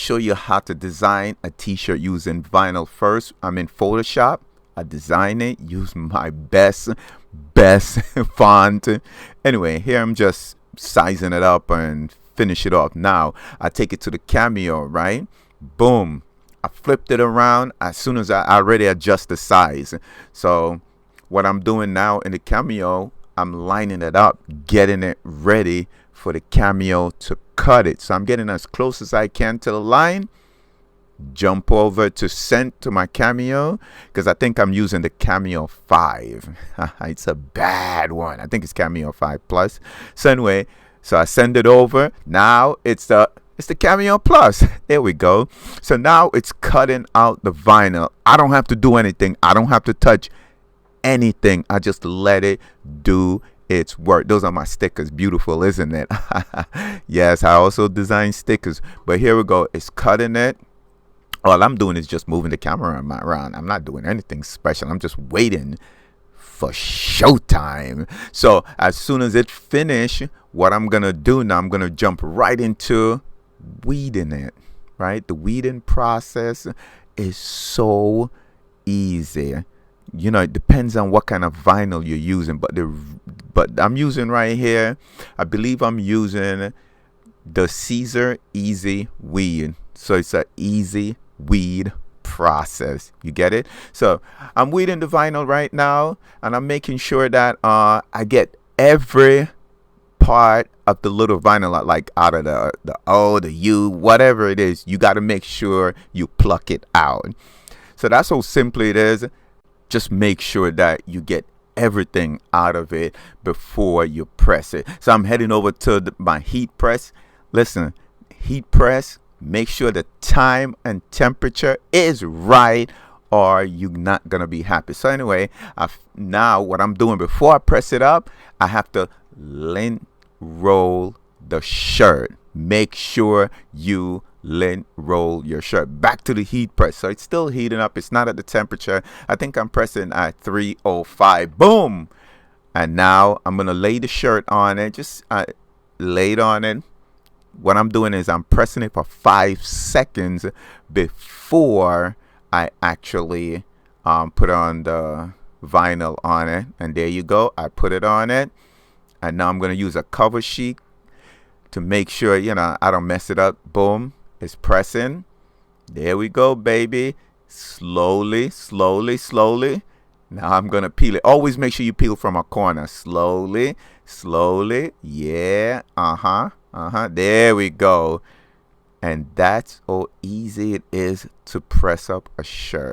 show you how to design a t-shirt using vinyl first. I'm in Photoshop. I design it, use my best font. Anyway, here I'm just sizing it up and finish it off. Now I take it to the Cameo, right? Boom, I flipped it around as soon as I already adjust the size. So what I'm doing now in the Cameo, I'm lining it up, getting it ready for the Cameo to cut it. So I'm getting as close as I can to the line, jump over to send to my Cameo, because I think I'm using the Cameo 5. It's a bad one. I think it's Cameo 5 Plus. So anyway, so I send it over. Now it's the Cameo Plus. There we go. So now it's cutting out the vinyl. I don't have to do anything. I don't have to touch anything. I just let it do its work. Those are my stickers. Beautiful, isn't it? Yes, I also design stickers. But here we go. It's cutting it. All I'm doing is just moving the camera around. I'm not doing anything special. I'm just waiting for showtime. So as soon as it finishes, what I'm gonna do now, I'm gonna jump right into weeding it. Right? The weeding process is so easy. You know, it depends on what kind of vinyl you're using, but I'm using right here, I believe I'm using the Caesar Easy Weed. So it's an easy weed process. You get it? So I'm weeding the vinyl right now, and I'm making sure that I get every part of the little vinyl, like out of the O, the U, whatever it is. You got to make sure you pluck it out. So that's how simple it is. Just make sure that you get everything out of it before you press it. So I'm heading over to my heat press. Listen, heat press, make sure the time and temperature is right, or you're not gonna be happy. So anyway, now what I'm doing before I press it up, I have to lint roll the shirt. Make sure you lint roll your shirt. Back to the heat press. So it's still heating up. It's not at the temperature. I think I'm pressing at 305. Boom. And now I'm gonna lay the shirt on it. Just lay it on it. What I'm doing is I'm pressing it for 5 seconds before I actually put on the vinyl on it. And there you go. I put it on it. And now I'm gonna use a cover sheet to make sure, you know, I don't mess it up. Boom. It's pressing. There we go, baby. Slowly, slowly, slowly. Now I'm gonna peel it. Always make sure you peel from a corner. Slowly, slowly. Yeah. There we go. And that's how easy it is to press up a shirt.